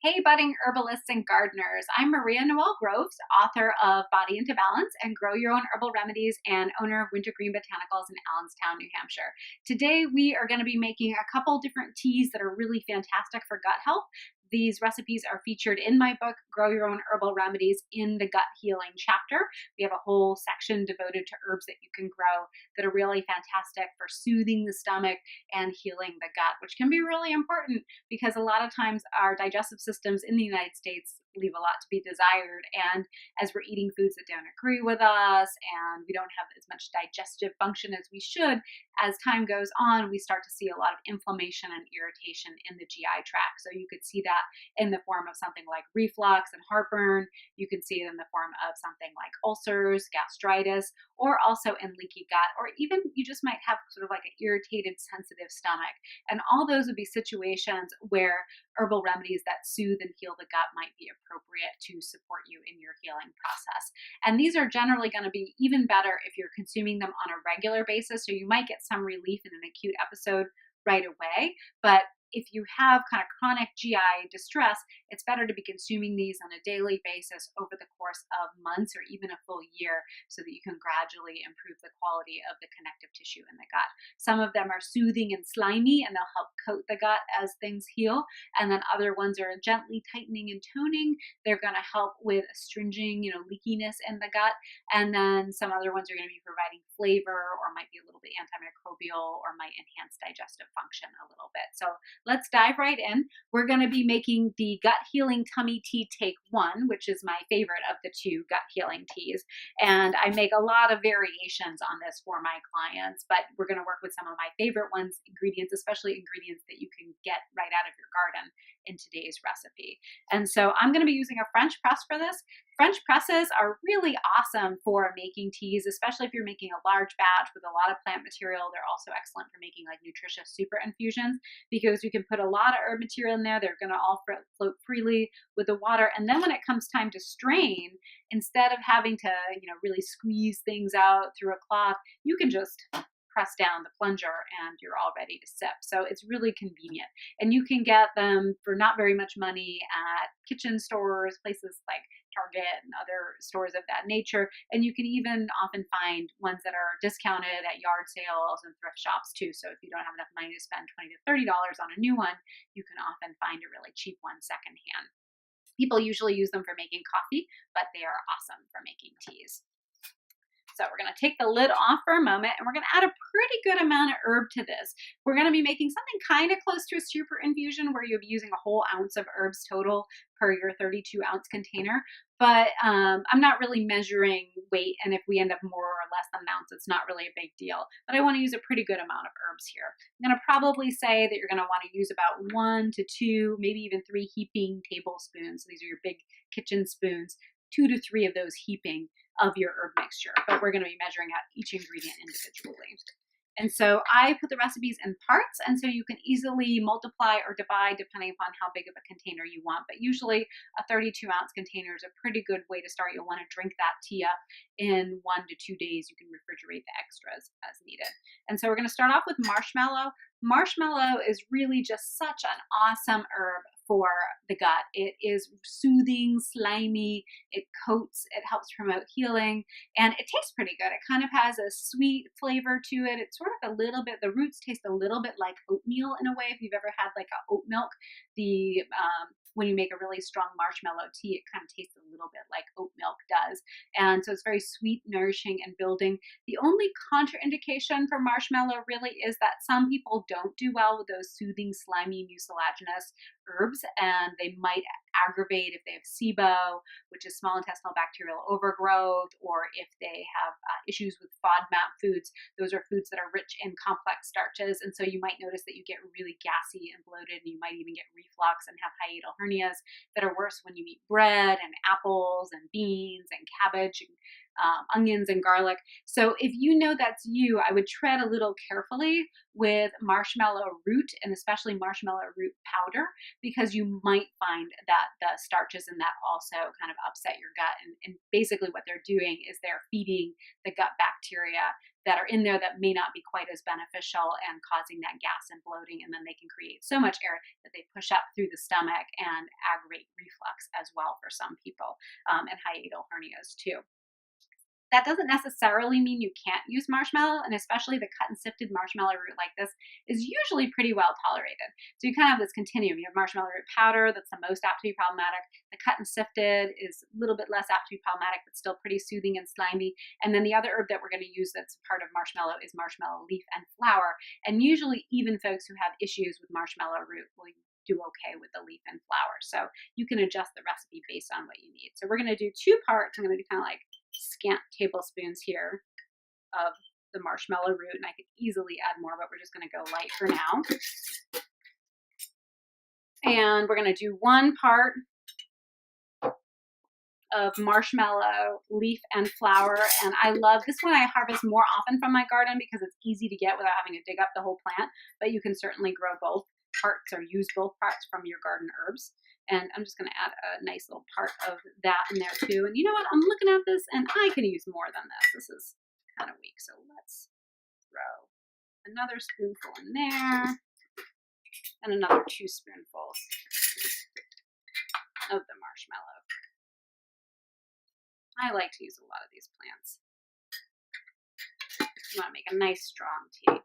Hey, budding herbalists and gardeners. I'm Maria Noel Groves, author of Body into Balance and Grow Your Own Herbal Remedies and owner of Wintergreen Botanicals in Allenstown, New Hampshire. Today, we are going to be making a couple different teas that are really fantastic for gut health. These recipes are featured in my book, Grow Your Own Herbal Remedies, in the gut healing chapter. We have a whole section devoted to herbs that you can grow that are really fantastic for soothing the stomach and healing the gut, which can be really important because a lot of times our digestive systems in the United States leave a lot to be desired. And as we're eating foods that don't agree with us and we don't have as much digestive function as we should, as time goes on, we start to see a lot of inflammation and irritation in the GI tract. So you could see that in the form of something like reflux and heartburn. You can see it in the form of something like ulcers, gastritis, or also in leaky gut, or even you just might have sort of like an irritated, sensitive stomach. And all those would be situations where herbal remedies that soothe and heal the gut might be appropriate to support you in your healing process. And these are generally going to be even better if you're consuming them on a regular basis. So you might get some relief in an acute episode right away, but if you have kind of chronic GI distress, it's better to be consuming these on a daily basis over the course of months or even a full year so that you can gradually improve the quality of the connective tissue in the gut. Some of them are soothing and slimy and they'll help coat the gut as things heal. And then other ones are gently tightening and toning. They're going to help with astringing, leakiness in the gut. And then some other ones are going to be providing flavor or might be a little bit antimicrobial or might enhance digestive function a little bit. So let's dive right in. We're going to be making the gut healing tummy tea take 1, which is my favorite of the 2 gut healing teas. And I make a lot of variations on this for my clients, but we're going to work with some of my favorite ones, ingredients, especially ingredients that you can get right out of your garden in today's recipe. And so I'm going to be using a French press for this. French presses are really awesome for making teas, especially if you're making a large batch with a lot of plant material. They're also excellent for making like nutritious super infusions because you can put a lot of herb material in there. They're going to all float freely with the water. And then when it comes time to strain, instead of having to, really squeeze things out through a cloth, you can just press down the plunger and you're all ready to sip. So it's really convenient. And you can get them for not very much money at kitchen stores, places like Target and other stores of that nature. And you can even often find ones that are discounted at yard sales and thrift shops too. So if you don't have enough money to spend $20 to $30 on a new one, you can often find a really cheap one secondhand. People usually use them for making coffee, but they are awesome for making teas. So we're going to take the lid off for a moment and we're going to add a pretty good amount of herb to this. We're going to be making something kind of close to a super infusion where you'll be using a whole ounce of herbs total per your 32-ounce container. But I'm not really measuring weight, and if we end up more or less than an ounce, it's not really a big deal. But I want to use a pretty good amount of herbs here. I'm going to probably say that you're going to want to use about 1 to 2, maybe even 3 heaping tablespoons. So these are your big kitchen spoons, 2 to 3 of those heaping of your herb mixture, but we're going to be measuring out each ingredient individually. And so I put the recipes in parts, and so you can easily multiply or divide depending upon how big of a container you want. But usually a 32-ounce container is a pretty good way to start. You'll want to drink that tea up in 1 to 2 days. You can refrigerate the extras as needed. And so we're going to start off with marshmallow. Marshmallow is really just such an awesome herb for the gut. It is soothing, slimy, it coats, it helps promote healing, and it tastes pretty good. It kind of has a sweet flavor to it. It's sort of a little bit, the roots taste a little bit like oatmeal in a way. If you've ever had like a oat milk, when you make a really strong marshmallow tea, it kind of tastes a little bit like oat milk does. And so it's very sweet, nourishing, and building. The only contraindication for marshmallow really is that some people don't do well with those soothing, slimy, mucilaginous herbs, and they might aggravate if they have SIBO, which is small intestinal bacterial overgrowth, or if they have issues with FODMAP foods. Those are foods that are rich in complex starches, and so you might notice that you get really gassy and bloated, and you might even get reflux and have hiatal hernias that are worse when you eat bread and apples and beans and cabbage. onions and garlic. So if you know that's you, I would tread a little carefully with marshmallow root, and especially marshmallow root powder, because you might find that the starches in that also kind of upset your gut. And basically what they're doing is they're feeding the gut bacteria that are in there that may not be quite as beneficial and causing that gas and bloating. And then they can create so much air that they push up through the stomach and aggravate reflux as well for some people, and hiatal hernias too. That doesn't necessarily mean you can't use marshmallow, and especially the cut and sifted marshmallow root like this is usually pretty well tolerated. So you kind of have this continuum. You have marshmallow root powder that's the most apt to be problematic. The cut and sifted is a little bit less apt to be problematic, but still pretty soothing and slimy. And then the other herb that we're going to use that's part of marshmallow is marshmallow leaf and flower. And usually even folks who have issues with marshmallow root will do okay with the leaf and flower. So you can adjust the recipe based on what you need. So we're going to do 2 parts. I'm going to do kind of like scant tablespoons here of the marshmallow root, and I could easily add more, but we're just going to go light for now. And we're going to do 1 part of marshmallow leaf and flower, and I love this one. I harvest more often from my garden because it's easy to get without having to dig up the whole plant, but you can certainly grow both parts or use both parts from your garden herbs. And I'm just going to add a nice little part of that in there too. And you know what? I'm looking at this and I can use more than this. This is kind of weak. So let's throw another spoonful in there and another 2 spoonfuls of the marshmallow. I like to use a lot of these plants. You want to make a nice strong tea.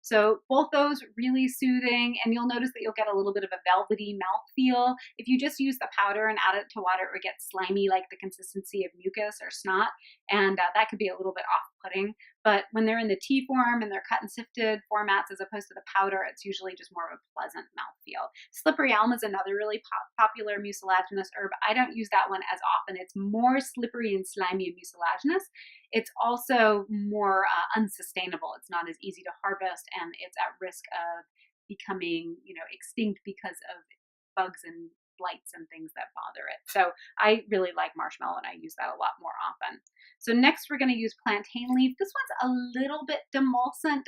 So both those really soothing, and you'll notice that you'll get a little bit of a velvety mouthfeel. If you just use the powder and add it to water, it would get slimy, like the consistency of mucus or snot, and that could be a little bit off-putting. But when they're in the tea form and they're cut and sifted formats as opposed to the powder, it's usually just more of a pleasant mouthfeel. Slippery elm is another really popular mucilaginous herb. I don't use that one as often. It's more slippery and slimy and mucilaginous. It's also more unsustainable. It's not as easy to harvest, and it's at risk of becoming, extinct because of bugs and blights and things that bother it. So I really like marshmallow, and I use that a lot more often. So next we're going to use plantain leaf. This one's a little bit demulcent.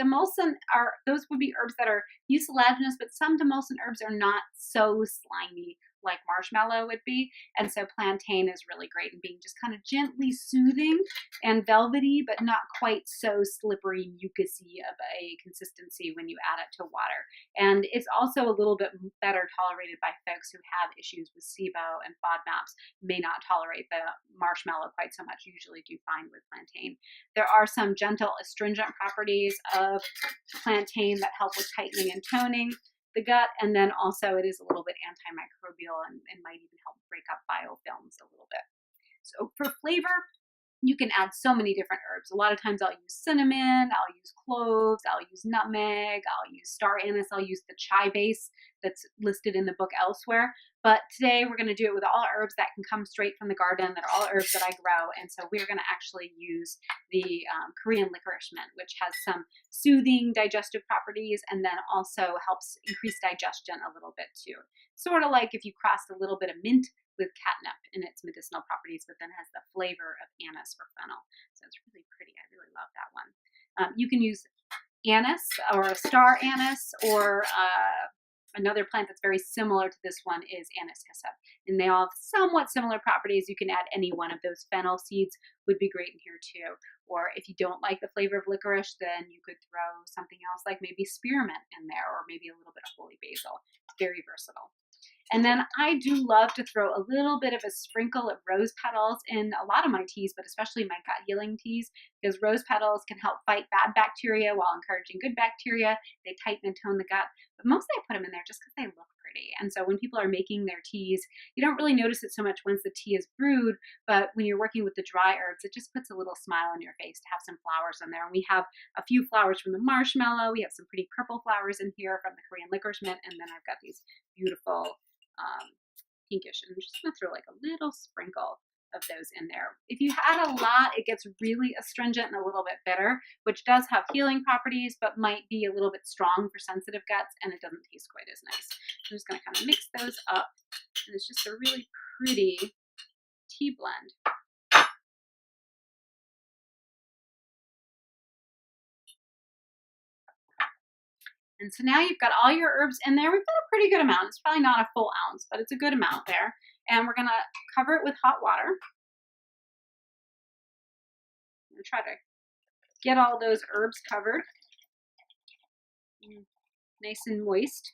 Those would be herbs that are mucilaginous, but some demulcent herbs are not so slimy like marshmallow would be. And so plantain is really great in being just kind of gently soothing and velvety, but not quite so slippery, mucusy of a consistency when you add it to water. And it's also a little bit better tolerated by folks who have issues with SIBO and FODMAPs, may not tolerate the marshmallow quite so much, usually do fine with plantain. There are some gentle astringent properties of plantain that help with tightening and toning the gut, and then also it is a little bit antimicrobial and might even help break up biofilms a little bit. So for flavor, you can add so many different herbs. A lot of times I'll use cinnamon, I'll use cloves, I'll use nutmeg, I'll use star anise, I'll use the chai base that's listed in the book elsewhere. But today we're going to do it with all herbs that can come straight from the garden, that are all herbs that I grow. And so we're going to actually use the Korean licorice mint, which has some soothing digestive properties and then also helps increase digestion a little bit too. Sort of like if you crossed a little bit of mint with catnip in its medicinal properties, but then has the flavor of anise or fennel. So it's really pretty. I really love that one. You can use anise or a star anise, or another plant that's very similar to this one is anise hyssop. And they all have somewhat similar properties. You can add any one of those. Fennel seeds would be great in here too. Or if you don't like the flavor of licorice, then you could throw something else like maybe spearmint in there, or maybe a little bit of holy basil. It's very versatile. And then I do love to throw a little bit of a sprinkle of rose petals in a lot of my teas, but especially my gut healing teas, because rose petals can help fight bad bacteria while encouraging good bacteria. They tighten and tone the gut, but mostly I put them in there just because they look pretty. And so when people are making their teas, you don't really notice it so much once the tea is brewed, but when you're working with the dry herbs, it just puts a little smile on your face to have some flowers in there. And we have a few flowers from the marshmallow. We have some pretty purple flowers in here from the Korean licorice mint, and then I've got these beautiful pinkish, and I'm just going to throw like a little sprinkle of those in there. If you add a lot, it gets really astringent and a little bit bitter, which does have healing properties, but might be a little bit strong for sensitive guts, and it doesn't taste quite as nice. I'm just going to kind of mix those up, and it's just a really pretty tea blend. And so now you've got all your herbs in there. We've got a pretty good amount. It's probably not a full ounce, but it's a good amount there. And we're gonna cover it with hot water. I'm gonna try to get all those herbs covered. Nice and moist.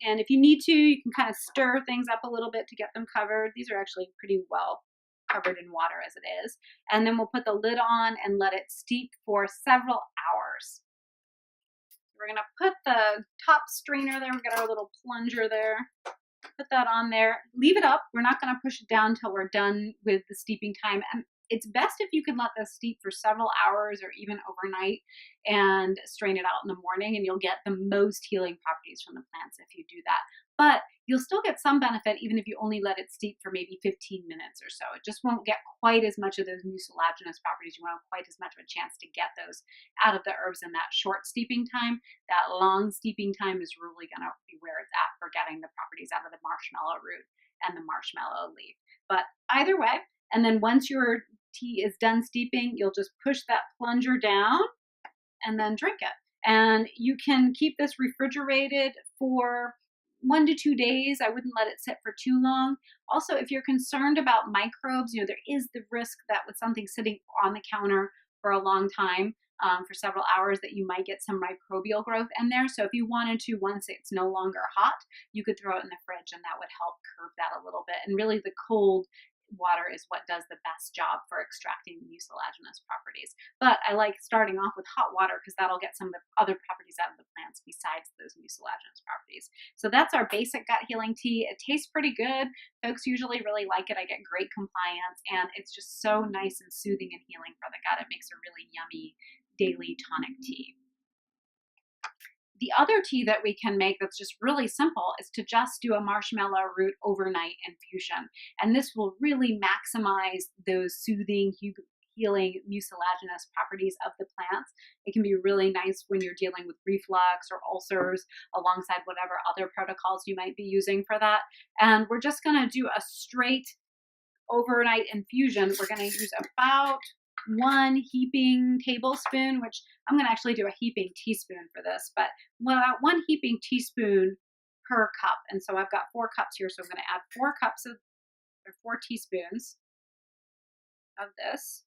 And if you need to, you can kind of stir things up a little bit to get them covered. These are actually pretty well covered in water as it is. And then we'll put the lid on and let it steep for several hours. We're gonna put the top strainer there. We've got our little plunger there. Put that on there. Leave it up. We're not gonna push it down until we're done with the steeping time. And it's best if you can let this steep for several hours or even overnight and strain it out in the morning, and you'll get the most healing properties from the plants if you do that. But you'll still get some benefit even if you only let it steep for maybe 15 minutes or so. It just won't get quite as much of those mucilaginous properties. You won't have quite as much of a chance to get those out of the herbs in that short steeping time. That long steeping time is really gonna be where it's at for getting the properties out of the marshmallow root and the marshmallow leaf. But either way, and then once your tea is done steeping, you'll just push that plunger down and then drink it. And you can keep this refrigerated for 1 to 2 days. I wouldn't let it sit for too long. Also, if you're concerned about microbes, there is the risk that with something sitting on the counter for a long time, for several hours, that you might get some microbial growth in there. So if you wanted to, once it's no longer hot, you could throw it in the fridge and that would help curb that a little bit. And really the cold water is what does the best job for extracting mucilaginous properties. But I like starting off with hot water because that'll get some of the other properties out of the plants besides those mucilaginous properties. So that's our basic gut healing tea. It tastes pretty good. Folks usually really like it. I get great compliance, and it's just so nice and soothing and healing for the gut. It makes a really yummy daily tonic tea. The other tea that we can make that's just really simple is to just do a marshmallow root overnight infusion. And this will really maximize those soothing, healing, mucilaginous properties of the plants. It can be really nice when you're dealing with reflux or ulcers alongside whatever other protocols you might be using for that. And we're just gonna do a straight overnight infusion. We're gonna use about 1 heaping tablespoon, which I'm going to actually do a heaping teaspoon for this, but 1 heaping teaspoon per cup. And so I've got 4 cups here, so I'm going to add 4 teaspoons of this.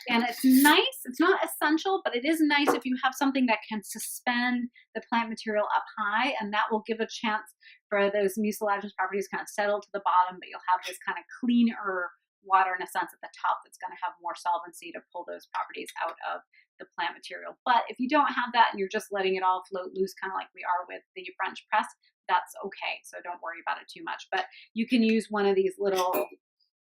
And it's nice, it's not essential, but it is nice if you have something that can suspend the plant material up high, and that will give a chance for those mucilaginous properties kind of settle to the bottom, but you'll have this kind of cleaner water in a sense at the top that's going to have more solvency to pull those properties out of the plant material. But if you don't have that and you're just letting it all float loose, kind of like we are with the French press, that's okay. So don't worry about it too much. But you can use one of these little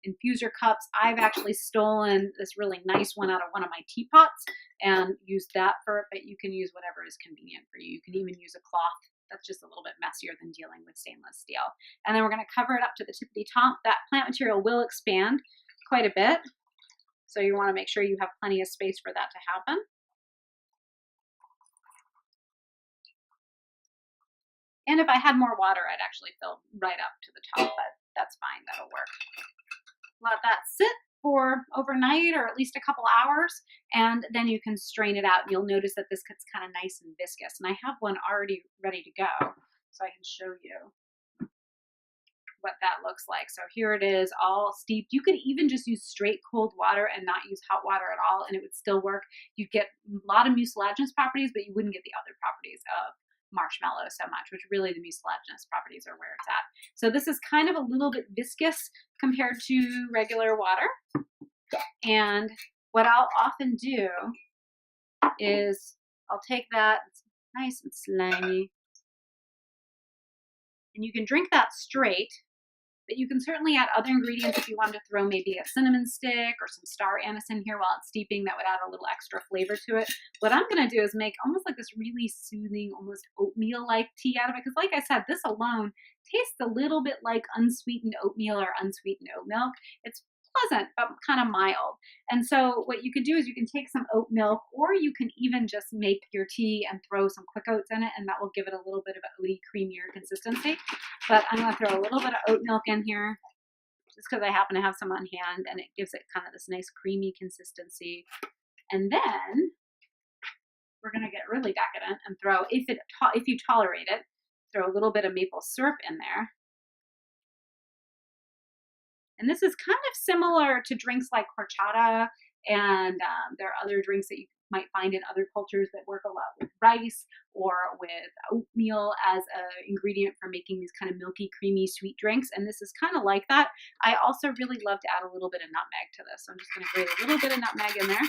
infuser cups. I've actually stolen this really nice one out of one of my teapots and used that for it, but you can use whatever is convenient for you. You can even use a cloth. That's just a little bit messier than dealing with stainless steel. And then we're going to cover it up to the tippity top. That plant material will expand quite a bit, so you want to make sure you have plenty of space for that to happen. And if I had more water, I'd actually fill right up to the top, but that's fine. That'll work. Let that sit for overnight or at least a couple hours, and then you can strain it out. You'll notice that this gets kind of nice and viscous, and I have one already ready to go, so I can show you what that looks like. So here it is, all steeped. You could even just use straight cold water and not use hot water at all, and it would still work. You'd get a lot of mucilaginous properties, but you wouldn't get the other properties of marshmallow so much, which really the mucilaginous properties are where it's at. So this is kind of a little bit viscous compared to regular water. And what I'll often do is I'll take that, it's nice and slimy, and you can drink that straight, but you can certainly add other ingredients if you wanted to throw maybe a cinnamon stick or some star anise in here while it's steeping. That would add a little extra flavor to it. What I'm going to do is make almost like this really soothing, almost oatmeal-like tea out of it, because like I said, this alone tastes a little bit like unsweetened oatmeal or unsweetened oat milk. It's pleasant, but kind of mild. And so what you could do is you can take some oat milk, or you can even just make your tea and throw some quick oats in it, and that will give it a little bit of a oaty, creamier consistency. But I'm going to throw a little bit of oat milk in here, just because I happen to have some on hand, and it gives it kind of this nice creamy consistency. And then we're gonna get really decadent and throw, if you tolerate it, throw a little bit of maple syrup in there. And this is kind of similar to drinks like horchata, and there are other drinks that you might find in other cultures that work a lot with rice or with oatmeal as an ingredient for making these kind of milky, creamy, sweet drinks. And this is kind of like that. I also really love to add a little bit of nutmeg to this. So I'm just going to grate a little bit of nutmeg in there.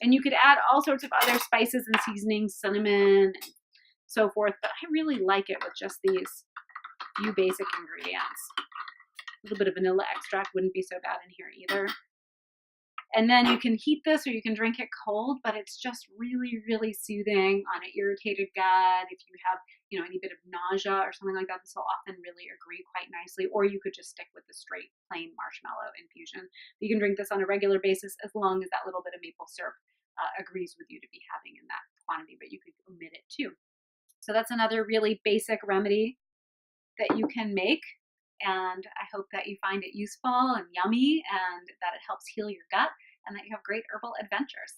And you could add all sorts of other spices and seasonings, cinnamon and so forth, but I really like it with just these few basic ingredients. A little bit of vanilla extract wouldn't be so bad in here either. And then you can heat this or you can drink it cold, but it's just really, really soothing on an irritated gut. If you have, any bit of nausea or something like that, this will often really agree quite nicely. Or you could just stick with the straight plain marshmallow infusion. You can drink this on a regular basis as long as that little bit of maple syrup agrees with you to be having in that quantity, but you could omit it too. So that's another really basic remedy that you can make. And I hope that you find it useful and yummy, and that it helps heal your gut, and that you have great herbal adventures.